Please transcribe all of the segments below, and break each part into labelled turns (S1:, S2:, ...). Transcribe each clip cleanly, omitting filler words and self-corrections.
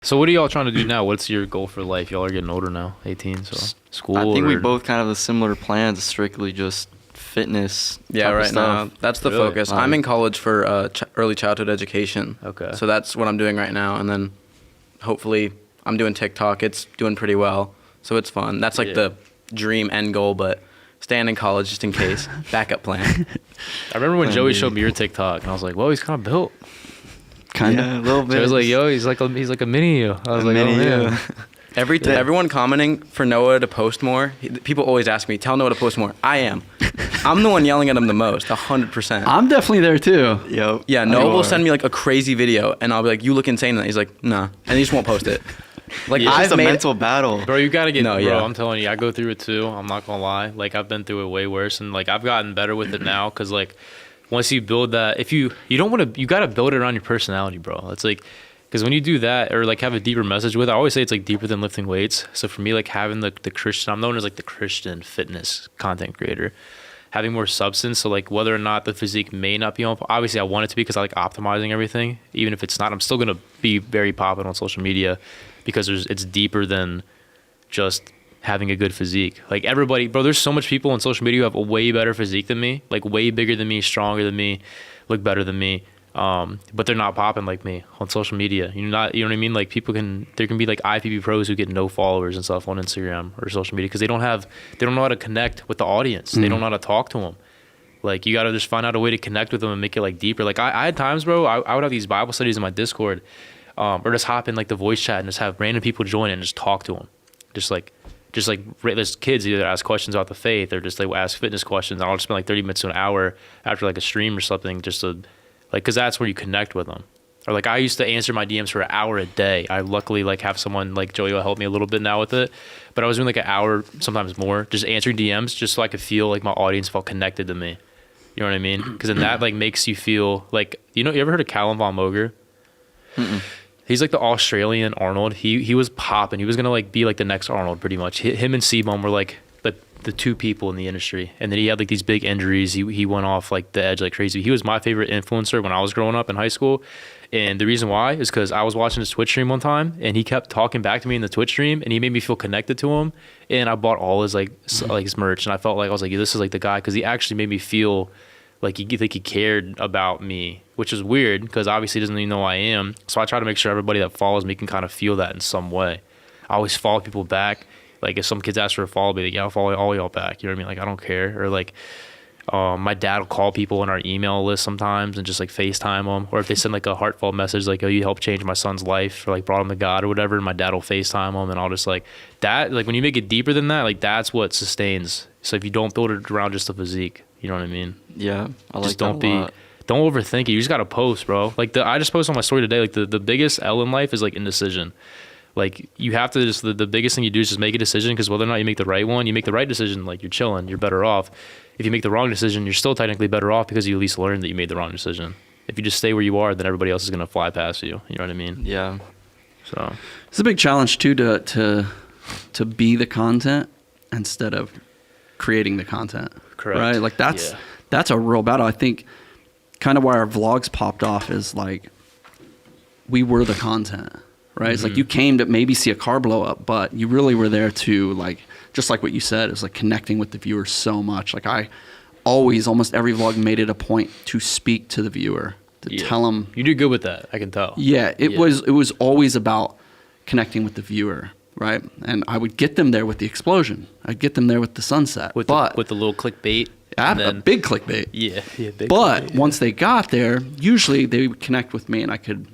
S1: So what are y'all trying to do now? What's your goal for life? Y'all are getting older now, 18, so school.
S2: I think we both kind of have similar plans, strictly just fitness.
S3: Yeah, right now that's the
S1: Really?
S3: focus. I'm in college for early childhood education.
S1: Okay.
S3: So that's what I'm doing right now, and then hopefully I'm doing TikTok. It's doing pretty well, so it's fun. That's like the dream end goal, but staying in college just in case. Backup plan.
S1: I remember when Joey showed me your TikTok, and I was like, "Whoa, he's kind of built."
S2: Yeah, a little bit.
S1: So I was like, "Yo, he's like a mini you." I was like,
S2: mini
S1: "Oh
S2: you.
S1: man."
S3: Everyone commenting for Noah to post more. People always ask me, "Tell Noah to post more." I'm the one yelling at him the most, 100%.
S4: I'm definitely there too.
S2: Yep.
S3: Yeah, Noah will send me like a crazy video, and I'll be like, "You look insane." And he's like, "Nah," and he just won't post it. Like
S2: It's just
S3: I've
S2: a
S3: made
S2: mental battle.
S1: Bro, you gotta get.
S3: No,
S1: bro,
S3: yeah.
S1: I'm telling you, I go through it too. I'm not gonna lie. Like I've been through it way worse, and like I've gotten better with it now. Cause like once you build that, if you don't want to, you gotta build it around your personality, bro. It's like, cause when you do that or like have a deeper message with it, I always say it's like deeper than lifting weights. So for me, like having the Christian, I'm known as like the Christian fitness content creator, having more substance. So like whether or not the physique may not be on, obviously I want it to be because I like optimizing everything. Even if it's not, I'm still gonna be very popular on social media. Because it's deeper than just having a good physique. Like everybody, bro, there's so much people on social media who have a way better physique than me, like way bigger than me, stronger than me, look better than me. But they're not popping like me on social media. You know what I mean? Like there can be like IFBB pros who get no followers and stuff on Instagram or social media because they don't know how to connect with the audience. They don't know how to talk to them. Like you got to just find out a way to connect with them and make it like deeper. Like I had times, bro, I would have these Bible studies in my Discord. Or just hop in like the voice chat and just have random people join and just talk to them. Just like there's kids either ask questions about the faith or just like ask fitness questions. And I'll just spend like 30 minutes to an hour after like a stream or something just to like, cause that's where you connect with them. Or like I used to answer my DMs for an hour a day. I luckily like have someone like Joey will help me a little bit now with it. But I was doing like an hour, sometimes more, just answering DMs just so I could feel like my audience felt connected to me. You know what I mean? Cause then that like makes you feel like, you ever heard of Callum Von Moger?
S2: Mm-mm.
S1: He's like the Australian Arnold. He was popping. He was gonna like be like the next Arnold pretty much. Him and Seabohm were like the two people in the industry. And then he had like these big injuries. He went off like the edge like crazy. He was my favorite influencer when I was growing up in high school. And the reason why is because I was watching his Twitch stream one time and he kept talking back to me in the Twitch stream and he made me feel connected to him. And I bought all his like his merch and I felt like I was like, yeah, this is like the guy because he actually made me feel like he cared about me, which is weird because obviously he doesn't even know who I am. So I try to make sure everybody that follows me can kind of feel that in some way. I always follow people back. Like if some kids ask for a follow, I'll be like, yeah, I'll follow all y'all back. You know what I mean? Like I don't care. Or like my dad will call people on our email list sometimes and just like FaceTime them. Or if they send like a heartfelt message like, oh, you helped change my son's life or like brought him to God or whatever, and my dad will FaceTime them and I'll just like that. Like when you make it deeper than that, like that's what sustains. So if you don't build it around just the physique, you know what I mean?
S2: Yeah, I like
S1: just
S2: that a lot.
S1: don't overthink it. You just gotta post, bro. Like I just posted on my story today. Like the biggest L in life is like indecision. Like you have to just the biggest thing you do is just make a decision because whether or not you make the right one, you make the right decision, like you're chilling, you're better off. If you make the wrong decision, you're still technically better off because you at least learned that you made the wrong decision. If you just stay where you are, then everybody else is gonna fly past you. You know what I mean?
S2: Yeah.
S1: So
S4: It's a big challenge too to be the content instead of creating the content.
S1: Correct.
S4: Right? Like that's a real battle. I think kind of why our vlogs popped off is like we were the content. Right? It's like you came to maybe see a car blow up, but you really were there to like, just like what you said, is like connecting with the viewer so much. Like I always, almost every vlog made it a point to speak to the viewer, to tell them.
S1: You do good with that, I can tell.
S4: Yeah, it was always about connecting with the viewer, right? And I would get them there with the explosion. I'd get them there with the sunset.
S1: With the little clickbait.
S4: A big clickbait.
S1: Yeah, big
S4: But
S1: clickbait,
S4: once they got there, usually they would connect with me and I could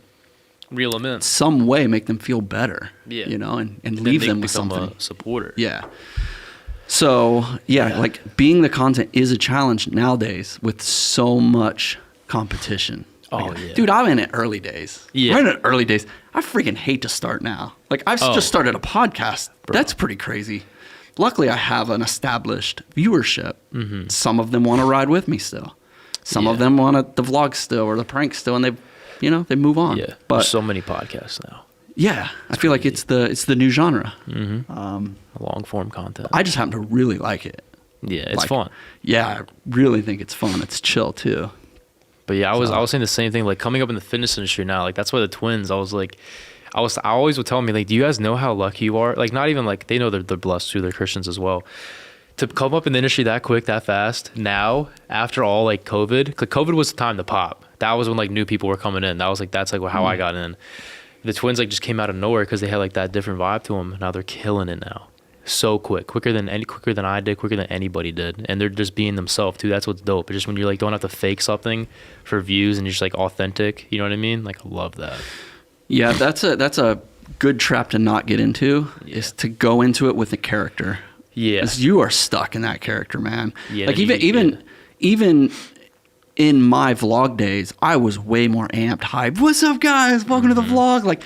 S1: reel them in.
S4: some way make them feel better.
S1: Yeah.
S4: You know, and
S1: And
S4: leave
S1: then
S4: them
S1: they
S4: with
S1: become
S4: something.
S1: a supporter.
S4: Yeah. So, like being the content is a challenge nowadays with so much competition.
S1: Oh,
S4: Like,
S1: yeah.
S4: Dude, I'm in it early days.
S1: Yeah.
S4: I'm in it early days. I freaking hate to start now. Like, I've just started a podcast.
S1: Bro.
S4: That's pretty crazy. Luckily, I have an established viewership. Some of them want to ride with me still. Some of them want the vlog still or the prank still, and they move on.
S1: Yeah,
S4: But
S1: there's so many podcasts now.
S4: yeah, I feel like it's the new genre.
S1: Long form content.
S4: I just happen to really like it.
S1: Yeah, it's
S4: Like,
S1: fun.
S4: Yeah, I really think it's fun. It's chill too.
S1: But yeah, I was saying the same thing. Like coming up in the fitness industry now, like that's why the twins. I was like, I always would tell me like, do you guys know how lucky you are? Like, not even like they know they're blessed too. They're Christians as well. To come up in the industry that quick, that fast. Now, after all, like COVID was the time to pop. That was when like new people were coming in. That's like how I got in. The twins like just came out of nowhere because they had like that different vibe to them. Now they're killing it now. So quicker than I did, quicker than anybody did, and they're just being themselves too. That's what's dope. It's just when you're like don't have to fake something for views and you're just like authentic. You know what I mean? Like I love that.
S4: Yeah, that's a good trap to not get into. Is to go into it with a character.
S1: Yeah,
S4: 'cause you are stuck in that character, man.
S1: Yeah,
S4: like even in my vlog days, I was way more amped, hyped. What's up, guys? Welcome to the vlog. Like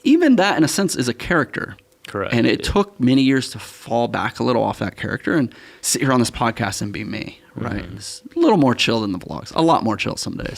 S4: even that, in a sense, is a character.
S1: Correct.
S4: And it took many years to fall back a little off that character and sit here on this podcast and be me, right? It's a little more chill than the vlogs. A lot more chill some days.